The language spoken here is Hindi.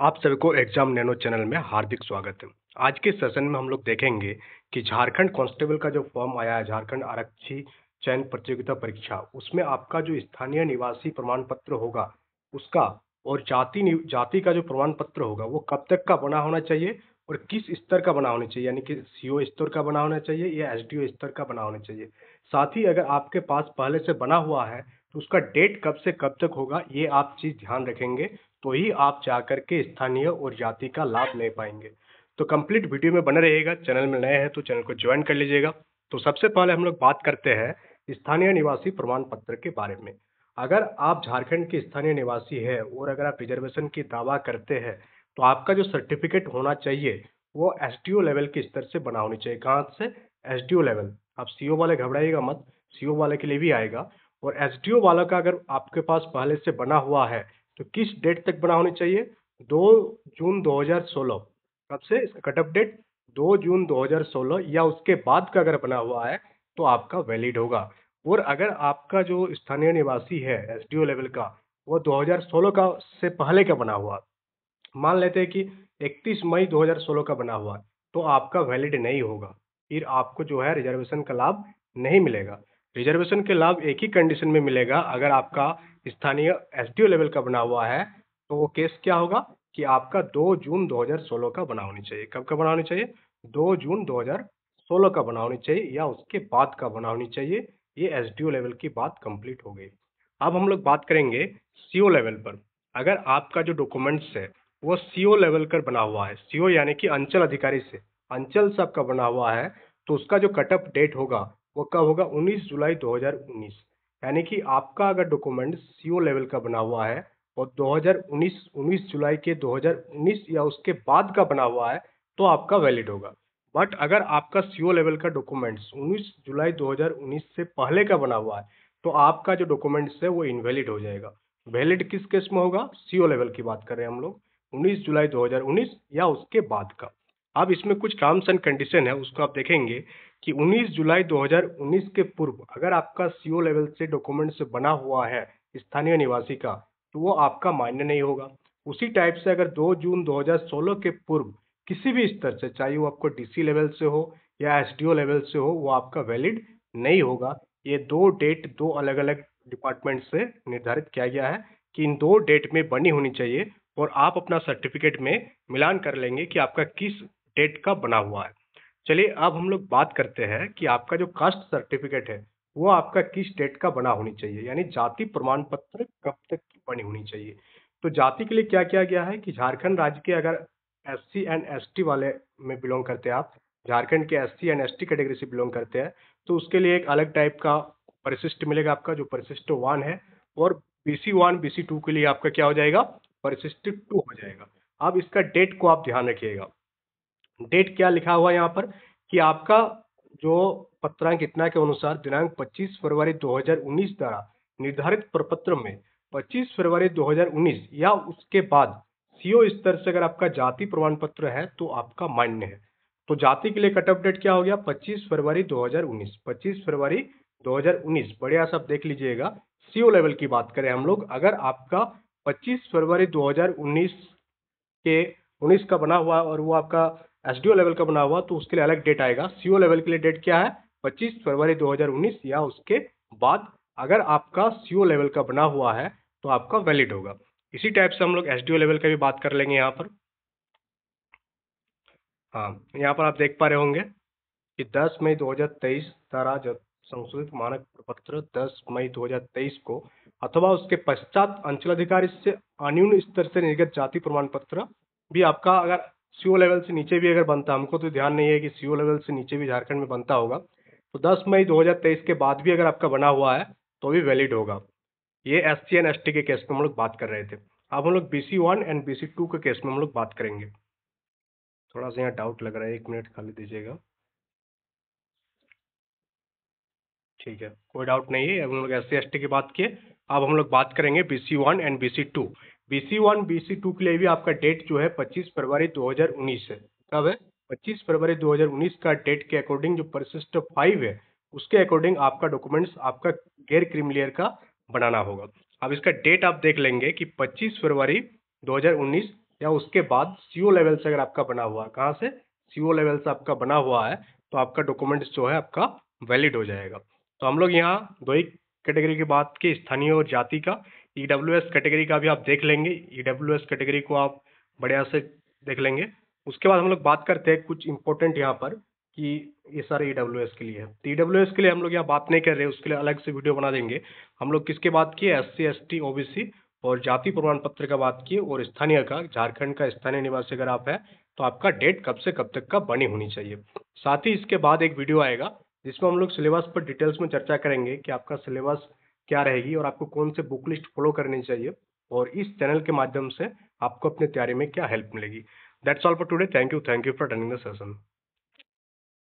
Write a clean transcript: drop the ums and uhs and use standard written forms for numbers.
आप सभी को एग्जाम नैनो चैनल में हार्दिक स्वागत है। आज के सेशन में हम लोग देखेंगे कि झारखंड कांस्टेबल का जो फॉर्म आया है, झारखंड आरक्षी चयन प्रतियोगिता परीक्षा, उसमें आपका जो स्थानीय निवासी प्रमाण पत्र होगा उसका और जाति का जो प्रमाण पत्र होगा वो कब तक का बना होना चाहिए और किस स्तर का बना होना चाहिए, यानी कि सीओ स्तर का बना होना चाहिए या एसडीओ स्तर का बना होना चाहिए। साथ ही अगर आपके पास पहले से बना हुआ है तो उसका डेट कब से कब तक होगा, ये आप चीज ध्यान रखेंगे तो ही आप जाकर के स्थानीय और जाति का लाभ ले पाएंगे। तो कंप्लीट वीडियो में बने रहिएगा। चैनल में नए हैं तो चैनल को ज्वाइन कर लीजिएगा। तो सबसे पहले हम लोग बात करते हैं स्थानीय निवासी प्रमाण पत्र के बारे में। अगर आप झारखंड के स्थानीय निवासी है और अगर आप रिजर्वेशन की दावा करते हैं तो आपका जो सर्टिफिकेट होना चाहिए वो एसडीओ लेवल के स्तर से बना होनी चाहिए। कहाँ से? SDO level. आप सीओ वाले घबराइएगा मत, सीओ वाले के लिए भी आएगा। और एसडीओ वाला का अगर आपके पास पहले से बना हुआ है तो किस डेट तक बना होनी चाहिए? 2 जून 2016। कब से इसका कट ऑफ डेट? 2 जून 2016 या उसके बाद का अगर बना हुआ है तो आपका वैलिड होगा। और अगर आपका जो स्थानीय निवासी है एसडीओ लेवल का वो 2016 का से पहले का बना हुआ, मान लेते हैं कि 31 मई 2016 का बना हुआ है, तो आपका वैलिड नहीं होगा। फिर आपको जो है रिजर्वेशन का लाभ नहीं मिलेगा। रिजर्वेशन के लाभ एक ही कंडीशन में मिलेगा, अगर आपका स्थानीय एसडीओ लेवल का बना हुआ है तो वो केस क्या होगा कि आपका 2 जून 2016 का बना होनी चाहिए। कब का बना होनी चाहिए? 2 जून 2016 का बना होनी चाहिए या उसके बाद का बना होनी चाहिए। ये एसडीओ लेवल की बात कंप्लीट हो गई। अब हम लोग बात करेंगे सीओ लेवल पर। अगर आपका जो डॉक्यूमेंट्स है वो सीओ लेवल कर बना हुआ है, सीओ यानी कि अंचल अधिकारी से, अंचल से आपका बना हुआ है, तो उसका जो कट ऑफ डेट होगा वो कब होगा? 19 जुलाई 2019। यानी कि आपका अगर डॉक्यूमेंट सीओ लेवल का बना हुआ है और 2019 19 जुलाई के 2019 या उसके बाद का बना हुआ है तो आपका वैलिड होगा। बट अगर आपका सीओ लेवल का डॉक्यूमेंट्स 19 जुलाई 2019 से पहले का बना हुआ है तो आपका जो डॉक्यूमेंट्स है वो इनवैलिड हो जाएगा। वैलिड किस केस में होगा? सीओ लेवल की बात कर रहे हैं हम लोग, 19 जुलाई 2019 या उसके बाद का। अब इसमें कुछ टर्म्स एंड कंडीशन है, उसको आप देखेंगे कि 19 जुलाई 2019 के पूर्व अगर आपका सीओ लेवल से डॉक्यूमेंट से बना हुआ है स्थानीय निवासी का तो वो आपका मान्य नहीं होगा। उसी टाइप से अगर 2 जून 2016 के पूर्व किसी भी स्तर से, चाहे वो आपको डीसी लेवल से हो या एसडीओ लेवल से हो, वो आपका वैलिड नहीं होगा। ये दो डेट दो अलग अलग डिपार्टमेंट से निर्धारित किया गया है कि इन दो डेट में बनी होनी चाहिए और आप अपना सर्टिफिकेट में मिलान कर लेंगे कि आपका किस डेट का बना हुआ है। चलिए अब हम लोग बात करते हैं कि आपका जो कास्ट सर्टिफिकेट है वो आपका किस डेट का बना होनी चाहिए, यानी जाति प्रमाण पत्र कब तक की बनी होनी चाहिए। तो जाति के लिए क्या किया गया है कि झारखंड राज्य के अगर एससी एंड एसटी वाले में बिलोंग करते हैं आप, झारखंड के एससी एंड एसटी कैटेगरी से बिलोंग करते हैं, तो उसके लिए एक अलग टाइप का परिशिष्ट मिलेगा आपका जो परिशिष्ट 1 है। और BC1 BC2 के लिए आपका क्या हो जाएगा? परिशिष्ट 2 हो जाएगा। अब इसका डेट को आप ध्यान रखिएगा। डेट क्या लिखा हुआ है यहाँ पर कि आपका जो पत्रांक इतना के अनुसार दिनांक 25 फरवरी 2019 द्वारा निर्धारित प्रपत्र में 25 फरवरी 2019 या उसके बाद सीओ स्तर से अगर आपका जाति प्रमाण पत्र है तो आपका मान्य है। तो जाति के लिए कट ऑफ डेट क्या हो गया? 25 फरवरी 2019। 25 फरवरी 2019 बढ़िया सब देख लीजिएगा। सीओ लेवल की बात करें हम लोग, अगर आपका 25 फरवरी 2019 के 19 का बना हुआ और वो आपका एसडीओ लेवल का बना हुआ तो उसके लिए अलग डेट आएगा। सीओ लेवल के लिए डेट क्या है? 25 फरवरी 2019 या उसके बाद अगर आपका सीओ लेवल का बना हुआ है तो आपका वैलिड होगा। इसी टाइप से हम लोग एसडीओ लेवल का भी बात कर लेंगे यहाँ पर। हाँ, यहाँ पर आप देख पा रहे होंगे कि 10 मई 2023 द्वारा जब संशोधित मानक प्रपत्र 10 मई 2023 को अथवा उसके पश्चात अंचलाधिकारी से अन्यून स्तर से निर्गत जाति प्रमाण पत्र भी आपका अगर सीओ लेवल से नीचे भी अगर बनता, हमको तो ध्यान नहीं है कि सीओ लेवल से नीचे भी झारखंड में बनता होगा, तो 10 मई 2023 के बाद भी अगर आपका बना हुआ है तो भी वैलिड होगा। ये एससी एंड एसटी के केस में हम लोग बात कर रहे थे। अब हम लोग BC1 एंड BC2 के केस में हम लोग बात करेंगे। थोड़ा सा यहाँ डाउट लग रहा है, 1 मिनट खाली दीजिएगा। ठीक है, कोई डाउट नहीं है। अब हम लोग एस सी एस टी की बात किए, अब हम लोग बात करेंगे BC1 and BC2। BC1 BC2 के लिए भी आपका डेट जो है 25 फरवरी 2019 है। कब है? 25 फरवरी 2019 का डेट के अकॉर्डिंग जो परिशिष्ट 5 है उसके अकॉर्डिंग आपका डॉक्यूमेंट्स आपका गैर क्रीमिलियर का बनाना होगा। अब इसका डेट आप देख लेंगे कि 25 फरवरी 2019 या उसके बाद CO लेवल से अगर आपका बना हुआ है, कहाँ से, CO लेवल से आपका बना हुआ है, तो आपका डॉक्यूमेंट्स जो है आपका वैलिड हो जाएगा। तो हम लोग यहाँ दो ही कैटेगरी की बात की, स्थानीय और जाति का। EWS कैटेगरी का भी आप देख लेंगे, EWS कैटेगरी को आप बढ़िया से देख लेंगे। उसके बाद हम लोग बात करते हैं कुछ इंपॉर्टेंट यहाँ पर कि ये सारे EWS के लिए है। तो EWS के लिए हम लोग यहाँ बात नहीं कर रहे, उसके लिए अलग से वीडियो बना देंगे। हम लोग किसके बात किए, SC ST OBC और जाति प्रमाण पत्र का बात किए, और स्थानीय का, झारखंड का स्थानीय निवासी अगर आप है तो आपका डेट कब से कब तक का बनी होनी चाहिए। साथ ही इसके बाद एक वीडियो आएगा जिसमें हम लोग सिलेबस पर डिटेल्स में चर्चा करेंगे कि आपका सिलेबस क्या रहेगी और आपको कौन से बुक लिस्ट फॉलो करनी चाहिए, और इस चैनल के माध्यम से आपको अपनी तैयारी में क्या हेल्प मिलेगी। That's all for today. Thank you for attending the session.